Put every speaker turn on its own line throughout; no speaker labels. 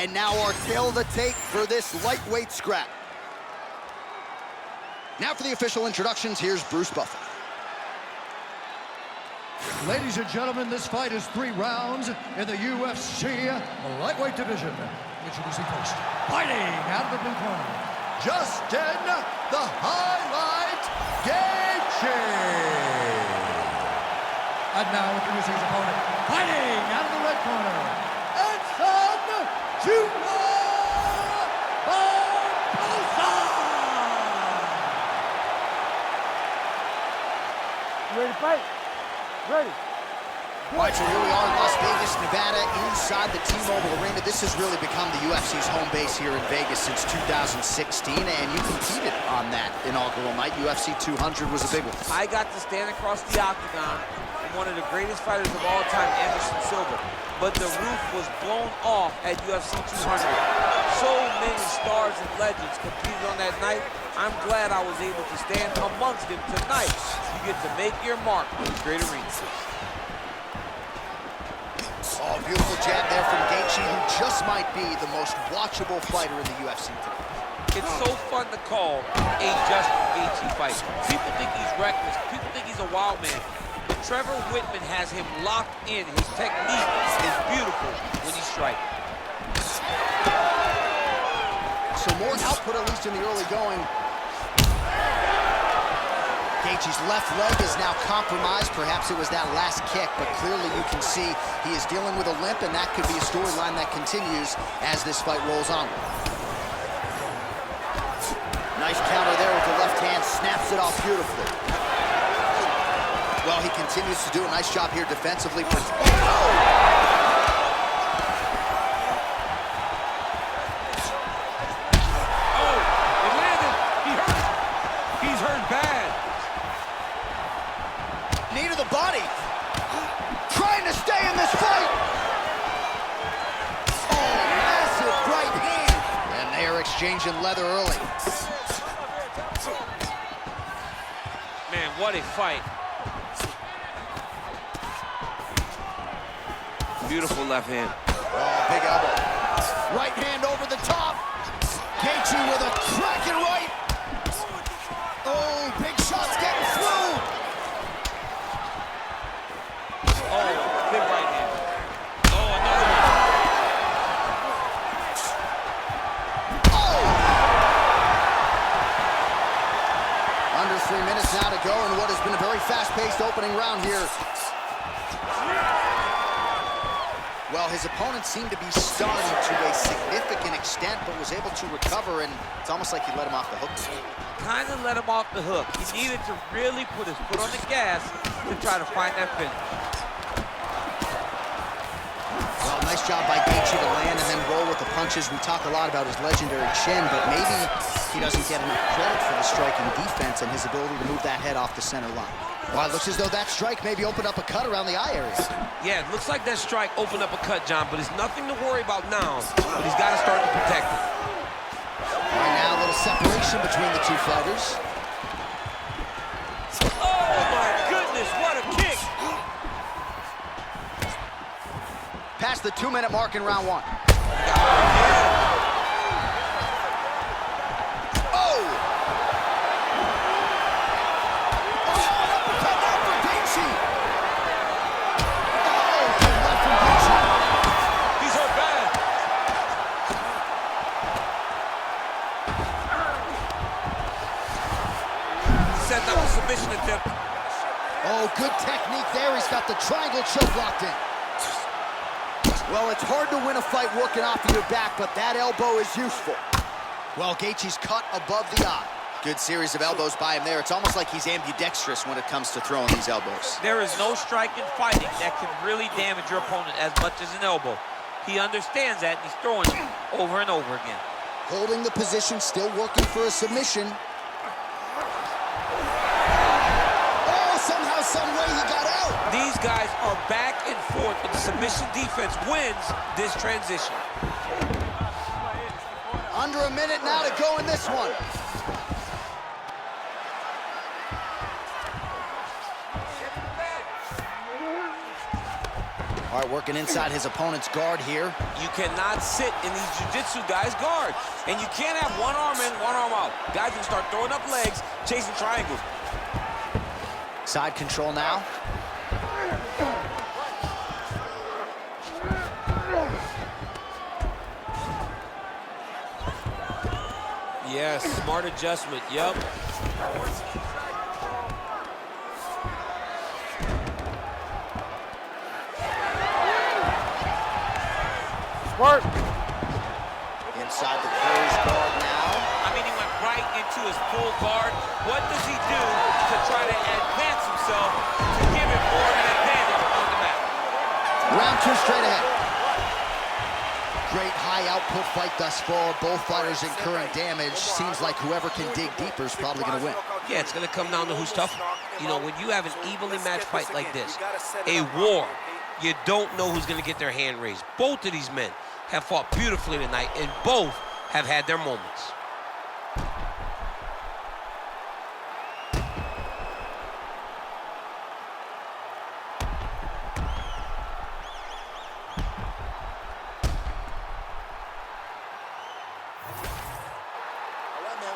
And now our tale of the tape for this lightweight scrap. Now for the official introductions, here's Bruce Buffer.
Ladies and gentlemen, this fight is 3 rounds in the UFC lightweight division. Introducing first, fighting out of the blue corner, Justin the Highlight Gaethje. And now introducing his opponent, fighting out of the red corner, Edson Barboza.
You ready to fight? Ready.
All right, so here we are in Las Vegas, Nevada, inside the T-Mobile Arena. This has really become the UFC's home base here in Vegas since 2016, and you competed on that inaugural night. UFC 200 was a big one.
I got to stand across the octagon from one of the greatest fighters of all time, Anderson Silva. But the roof was blown off at UFC 200. So many stars and legends competed on that night. I'm glad I was able to stand amongst them tonight. You get to make your mark on this great arena.
Oh, beautiful jab there from Gaethje, who just might be the most watchable fighter in the UFC today.
It's so fun to call a Justin Gaethje fight. People think he's reckless. People think he's a wild man. But Trevor Whitman has him locked in. His technique is beautiful when he strikes.
So more output, at least in the early going. Gaethje's left leg is now compromised. Perhaps it was that last kick, but clearly you can see he is dealing with a limp, and that could be a storyline that continues as this fight rolls on. Nice counter there with the left hand, snaps it off beautifully. Well, he continues to do a nice job here defensively. Knee to the body. Trying to stay in this fight. Oh, massive right hand. And they are exchanging leather early.
Man, what a fight. Beautiful left hand.
Oh, big elbow. Right hand over the top. Gaethje with a cracking right. Oh, big shots getting through.
Oh, big right hand. Oh, another one.
Oh! Under 3 minutes now to go in what has been a very fast-paced opening round here. Well, his opponent seemed to be stunned to a significant extent, but was able to recover, and it's almost like he let him off the hook.
Kind of let him off the hook. He needed to really put his foot on the gas to try to find that finish.
Well, nice job by Gaethje to land and then roll with the punches. We talk a lot about his legendary chin, but maybe he doesn't get enough credit for the striking defense and his ability to move that head off the center line. Well, it looks as though that strike maybe opened up a cut around the eye area.
Yeah, it looks like that strike opened up a cut, John, but it's nothing to worry about now, but he's got to start to protect it.
Right now, a little separation between the two fighters.
Oh, my goodness, what a kick!
Past the 2-minute mark in round 1.
Set up a submission attempt.
Oh, good technique there. He's got the triangle choke locked in. Well, it's hard to win a fight working off of your back, but that elbow is useful. Well, Gaethje's cut above the eye. Good series of elbows by him there. It's almost like he's ambidextrous when it comes to throwing these elbows.
There is no strike in fighting that can really damage your opponent as much as an elbow. He understands that, and he's throwing it over and over again.
Holding the position, still working for a submission. Somehow, some way he got out.
These guys are back and forth, but the submission defense wins this transition.
Under a minute now to go in this one. All right, working inside his opponent's guard here.
You cannot sit in these jiu-jitsu guys' guard. And you can't have one arm in, one arm out. Guys can start throwing up legs, chasing triangles.
Side control now.
Yes, smart adjustment, yep.
Work.
Inside the closed guard now.
I mean, he went right into his full guard. What does he do to try to advance himself to give him more of an advantage on the mat?
Round 2 straight ahead. Great high output fight thus far. Both fighters incurring damage. Seems like whoever can dig deeper is probably going to win.
Yeah, it's going to come down to who's tougher. You know, when you have an evenly matched fight like this, a war, you don't know who's going to get their hand raised. Both of these men have fought beautifully tonight, and both have had their moments.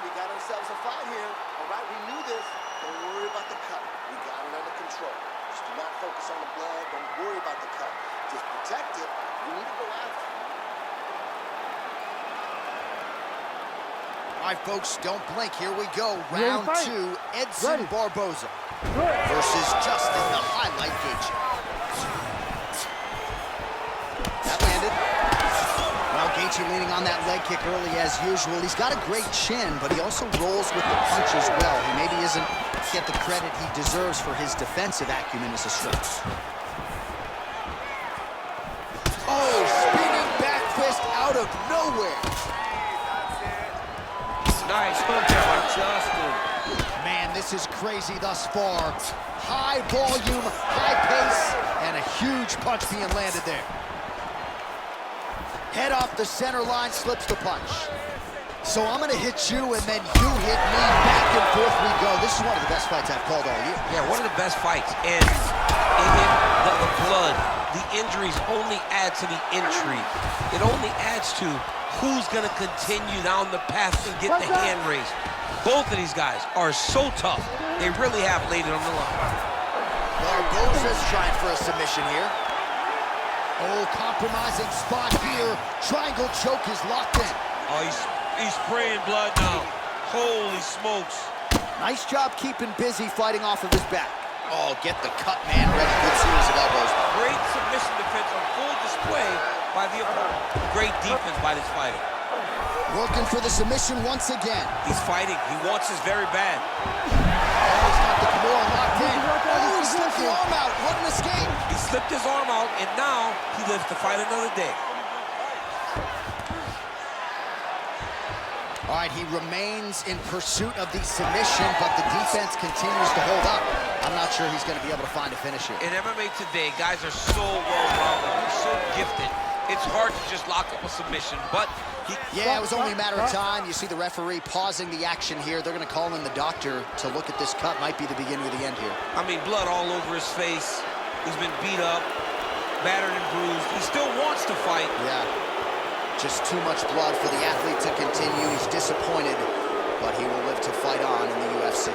We got ourselves a fight here. All right, we knew this. Don't worry about the cut. We got it under control. Just do not focus on the blood. Don't worry about the cut. Just protect it. We need to go after it.
All right, folks, don't blink. Here we go. Round 2, Edson Barboza versus Justin, the highlight Gaethje. That landed. Well, Gaethje leaning on that leg kick early as usual. He's got a great chin, but he also rolls with the punch as well. He maybe isn't get the credit he deserves for his defensive acumen as a striker. Oh, spinning back fist out of nowhere.
Nice hook there by Justin.
Man, this is crazy thus far. High volume, high pace, and a huge punch being landed there. Head off the center line, slips the punch. So I'm gonna hit you and then you hit me. Back and forth we go. This is one of the best fights I've called all year.
Yeah, one of the best fights. And the blood, the injuries only add to the intrigue. It only adds to who's gonna continue down the path and get the hand raised. Both of these guys are so tough. They really have laid it on the line.
Barboza's trying for a submission here. Oh, compromising spot here. Triangle choke is locked in.
Oh, he's spraying blood now. Holy smokes.
Nice job keeping busy fighting off of his back. Oh, get the cut, man. Ready. Good series of elbows.
Great submission defense on full display by the opponent.
Great defense by this fighter.
Working for the submission once again.
He's fighting. He wants this very bad.
Oh, he's got the Kimura locked in. Oh, he slipped the arm out. What an escape.
He slipped his arm out, and now he lives to fight another day.
All right, he remains in pursuit of the submission, but the defense continues to hold up. I'm not sure he's going to be able to find a finish here.
In MMA today, guys are so well-rounded, they're so gifted. It's hard to just lock up a submission, but
yeah, it was only a matter of time. You see the referee pausing the action here. They're going to call in the doctor to look at this cut. Might be the beginning of the end here.
I mean, blood all over his face. He's been beat up, battered and bruised. He still wants to fight.
Yeah, just too much blood for the athlete to continue. He's disappointed, but he will live to fight on in the UFC.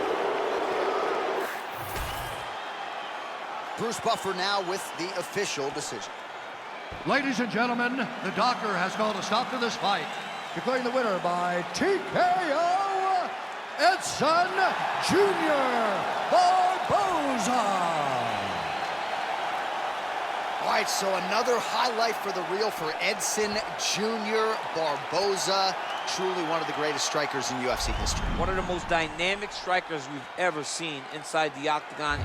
Bruce Buffer now with the official decision.
Ladies and gentlemen, the doctor has called a stop to this fight, declaring the winner by TKO, Edson Jr. Barboza.
All right, so another highlight for the reel for Edson Jr. Barboza. Truly one of the greatest strikers in UFC history.
One of the most dynamic strikers we've ever seen inside the octagon.